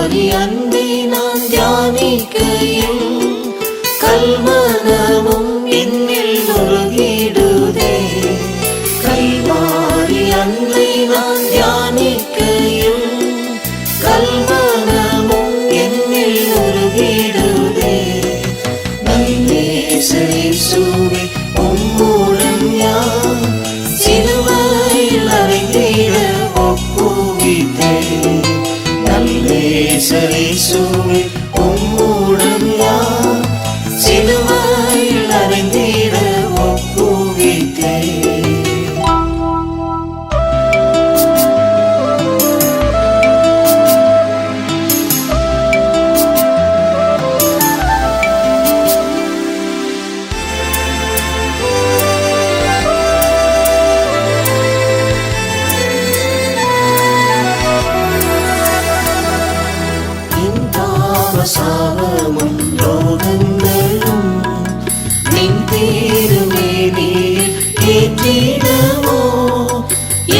கல்வாரி அன்பை நான் தியானிக்கையில் கல்மனமும் என்னில் உருகிடுதே. கல்வாரி அன்பை நான் தியானிக்கையில் கல்மனமும் என்னில் உருகிடுதே. நல்லேசேசுவே உம்முடன் யான் சிலுவையில் அறைந்திட ஒப்புவித்தேன். நல்லேசேசுவே உம்முடன் யான் சிலுவையில் அறைந்திட ஒப்புவித்தேன். சாபமும் ரோகங்களும் நின் திருமேனியில் ஏற்றிடவோ.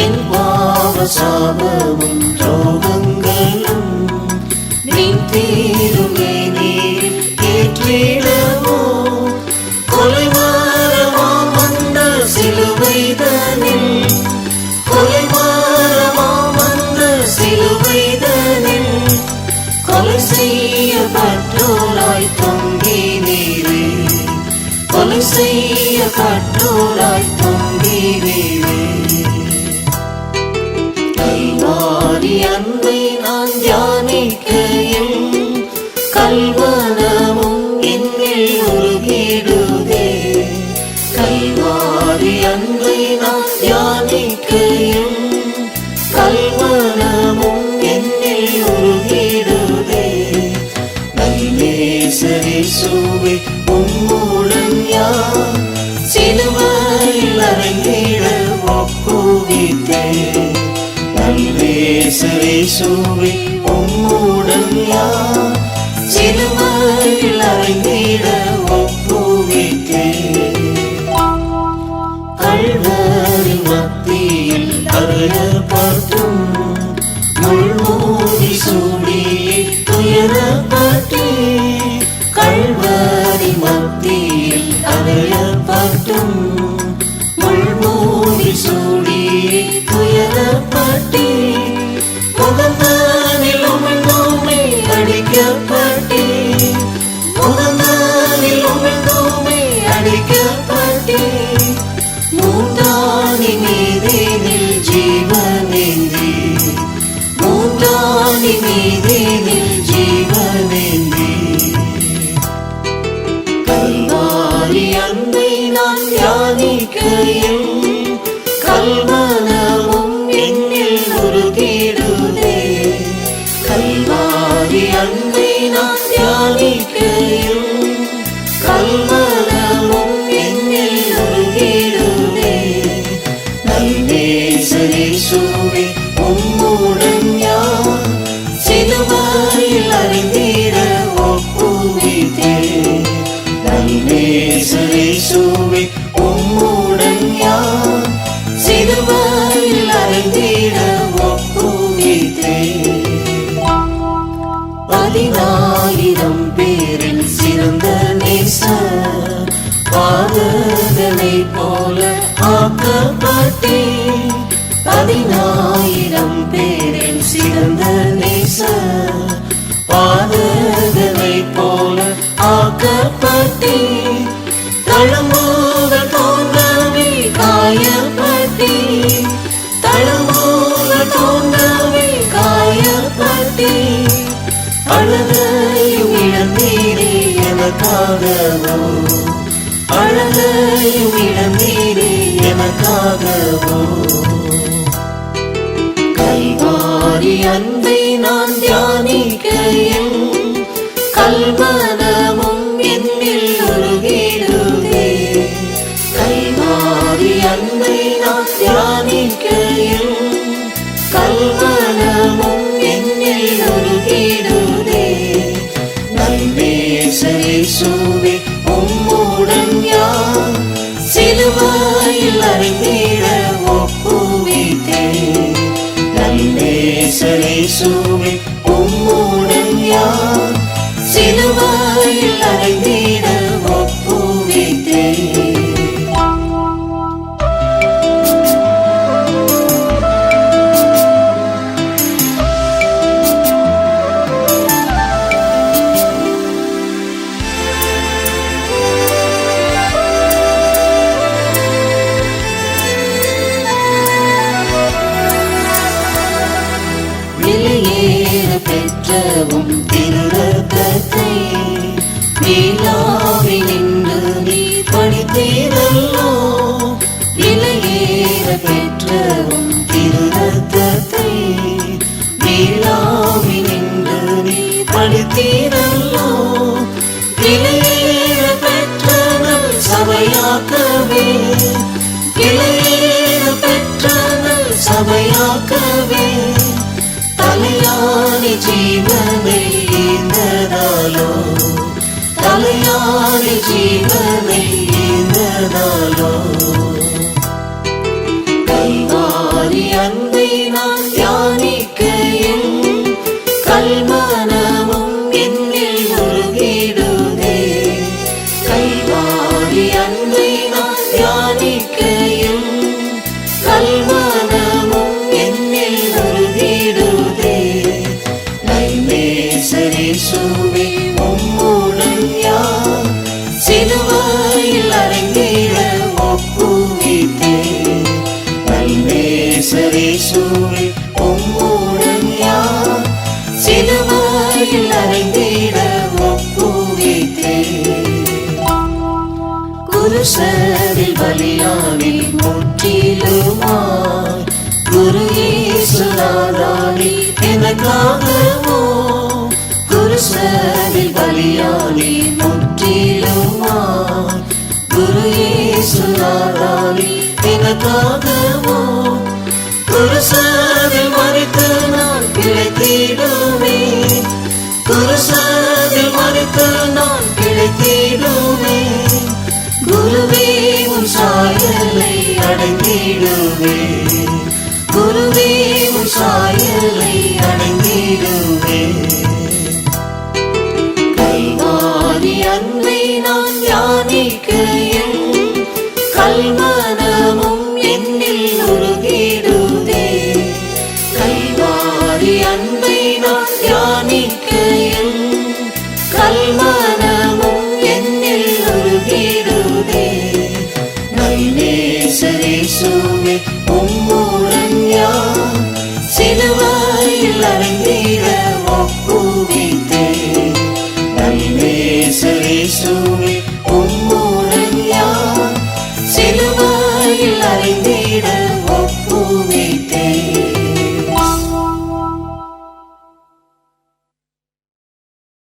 என் பாவ சாபமும் ரோகங்களும் நின் திருமேனியில் ஏற்றிடவோ. கொலைமரமாம் அந்த சிலுவைதனில் கொலைமரமாம் அந்த சிலுவைதனில் கொலை செய்யப்பட்டோராய் தொங்கினீரே. கொலை செய்யப்பட்டோராய் தொங்கினீரே. கல்வாரி அன்பை நான் தியானிக்கையில் கல்மனமும் என்னில் உருகிடுதே. கல்வாரி அன்பை நான் தியானிக்கையில் கல்மனமும் என்னில் உருகிடுதே. நல்லேசேசுவே உம்முடன் யான் சிலுவையில் அறைந்திட ஒப்புவித்தேன். நல்லேசேசுவே உம்முடன் யான் சிலுவையில் அறைந்திட ஒப்புவித்தேன். கல்வாரி மத்தியில் அறையப்பட்டும் முள்மூடி சூடியே துயரப்பட்டேன். கல்வாரி மத்தியில் அறையப்பட்டும் முள்மூடி சூடியே துயரப்பட்டேன். முகந்தானில் உமிழ்ந்தோமே அடிக்கப்பட்டேன். முகந்தானில் உமிழ்ந்தோமே அடிக்கப்பட்டேன். மூன்றாணி மீதேனில் ஜீவனேந்தி மூன்றாணி மீதேனில் ஜீவனேந்தி. கல்வாரி அன்பை நான் தியானிக்கையில் கல்மனமும் என்னில் உருகிடுதே. கல்வாரி அன்பை நான் தியானிக்கையில் கல்மனமும் என்னில் உருகிடுதே. நல்லேசேசுவே உம்முடன் யான் சிலுவையில் அறைந்திட ஒப்புவித்தேன். நல்லேசேசுவே உம்முடன் யான் சிலுவையில் அறைந்திட ஒப்புவித்தேன். 10,000 பேரில் சிறந்த நேசர் பாதகனை போல ஆக்கப்பட்டேன். 10,000 பேரில் சிறந்த நேசர் பாதகனை போல ஆக்கப்பட்டேன். தழும்புகள் தோன்றவே காயப்பட்டேன். தழும்புகள் தோன்றவே காயப்பட்டேன். அழகையும் இழந்தீரே எனக்காகவோ. அழகையும் இழந்தீரே எனக்காகவோ. கல்வாரி அன்பை நான் தியானிக்கையில் கல்மனமும் என்னில் உருகிடுதே. கல்வாரி அன்பை நான் தியானிக்கையில் கல்மனமும் என்னில் உருகிடுதே. நல்லேசேசுவே உம்முடன் யான் சிலுவையில் அறைந்திட ஒப்புவித்தேன். நல்லேசேசுவே யார் சிலுவையில் அறைந்திட ஒப்புவித்தேன். விலையேற பெற்றவும் திருரத்தத்தை வீணாவி நின்று நீ படித்தீரல்லோ. விலையேற பெற்றவும் திருரத்தத்தை வீணாவி நின்று நீ படித்தீரல்லோ. விலையேற பெற்ற நல் சபையாக்கவே, விலையேற பெற்ற நல் சபையாக்கவே தலையாணி ஜீவனை ஈந்ததாலோ, தலையாணி ஜீவனை ஈந்ததாலோ. கல்வாரி அன்பை நான் தியானிக்கையில் கல்மனமும் என்னில் உருகிடுதே. கல்வாரி அன்பை நான் தியானிக்கையில் கல்மனமும் என்னில் உருகிடுதே. நேசரேசுவே உம்முடன் யார் சிலுவையில் அறைந்திட ஒப்புவித்தேன். நேசரேசுவே உம்முடன் யார் சிலுவையில் அறைந்திட ஒப்புவித்தேன். குருசரில் பலியானி முற்றிலுமாய் குரு இயேசுநாதனே எனக்காகவோ. குருசரில் பலியானி முற்றிலுமாய் குரு இயேசுநாதனே எனக்காகவோ. குருசரில் மரித்து நான் பிழைத்திடுவேன், குருசரில் மரித்து நான் பிழைத்திடுவேன். குருவே உன் சாயலை அடைந்திடுவேன், குருவே உன் சாயலை அடைந்திடுவேன். கல்வாரி அன்பை நான் தியானிக்கையில் கல்மனமும் என்னில் உருகிடுதே. கல்வாரி அன்பை நான் தியானிக்கையில் கல்மனமும் என்னில் உருகிடுதே. நேசரேசுவே